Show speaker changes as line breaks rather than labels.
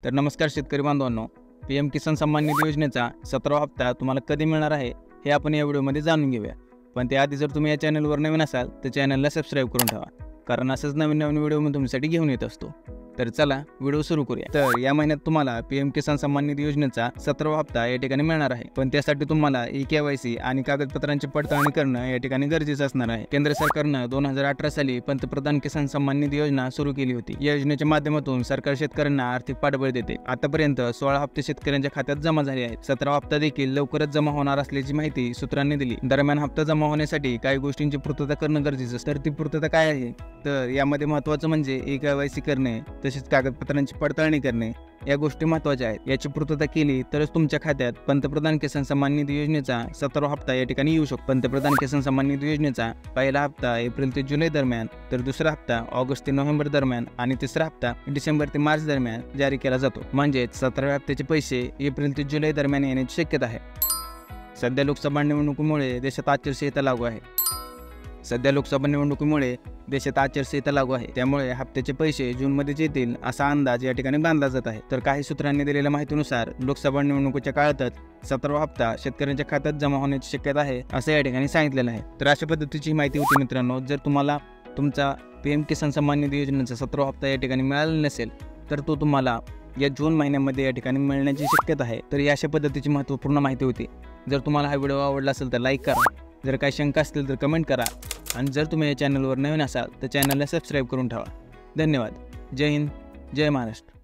तर नमस्कार शेतकरी बांधवांनो, PM किसान सन्मान निधी योजनेचा 17वा हप्ता तुम्हाला कधी मिळणार आहे हे आपण या व्हिडिओमध्ये जाणून घेऊया। पण त्याआधी जर तुम्ही या चॅनलवर नवीन असाल तर चॅनलला सबस्क्राइब करून ठेवा, कारण असंच नवीन व्हिडिओ मी तुमच्यासाठी घेऊन येत असतो। तर चला व्हिडिओ सुरू करूया। तर या महिन्यात तुम्हाला PM किसान सन्मान निधी योजनेचा 17वा हप्ता या ठिकाणी मिळणार आहे, पण त्यासाठी तुम्हाला KYC आणि कागदपत्रांची पडताळणी करणं या ठिकाणी गरजेचं असणार आहे। केंद्र सरकारनं 2018 साली पंतप्रधान किसान सन्मान निधी योजना सुरू केली होती। या योजनेच्या माध्यमातून सरकार शेतकऱ्यांना आर्थिक पाठबळ देते। आतापर्यंत 16 हप्ते शेतकऱ्यांच्या खात्यात जमा झाले आहेत। 17वा हप्ता देखील लवकरच जमा होणार असल्याची माहिती सूत्रांनी दिली। दरम्यान हप्ता जमा होण्यासाठी काही गोष्टींची पूर्तता करणं गरजेचं असतं। तर ती पूर्तता काय आहे? तर यामध्ये महत्त्वाचं म्हणजे KYC करणे, तसेच कागदपत्रांची पडताळणी करणे, या गोष्टी महत्त्वाच्या आहेत। याची पूर्तता केली तरच तुमच्या खात्यात पंतप्रधान किसान सन्मान निधी योजनेचा 17वा हप्ता या ठिकाणी येऊ शकतो। पंतप्रधान किसान सन्मान निधी योजनेचा पहिला हप्ता एप्रिल ते जुलै दरम्यान, तर दुसरा हप्ता ऑगस्ट ते नोव्हेंबर दरम्यान आणि तिसरा हप्ता डिसेंबर ते मार्च दरम्यान जारी केला जातो। म्हणजेच 17व्या हप्त्याचे पैसे एप्रिल ते जुलै दरम्यान येण्याची शक्यता आहे। सध्या लोकसभा निवडणुकीमुळे देशात आचारसंहिता लागू आहे, त्यामुळे हप्त्याचे पैसे जूनमध्ये येतील असा अंदाज या ठिकाणी बांधला जात आहे। तर काही सूत्रांनी दिलेल्या माहितीनुसार लोकसभा निवडणुकीच्या काळातच 17वा हप्ता शेतकऱ्यांच्या खात्यात जमा होण्याची शक्यता आहे असं या ठिकाणी सांगितलेलं आहे। तर अशा पद्धतीची माहिती होती मित्रांनो। जर तुम्हाला तुमचा PM किसान सन्मान निधी योजनेचा 17वा हप्ता या ठिकाणी मिळाला नसेल तर तो तुम्हाला या जून महिन्यामध्ये या ठिकाणी मिळण्याची शक्यता आहे। तर या अशा पद्धतीची महत्त्वपूर्ण माहिती होती। जर तुम्हाला हा व्हिडिओ आवडला असेल तर लाईक करा, जर काही शंका असतील तर कमेंट करा, आणि जर तुम्ही या चॅनलवर नवीन असाल तर चॅनलला सबस्क्राइब करून ठेवा। धन्यवाद। जय हिंद, जय महाराष्ट्र।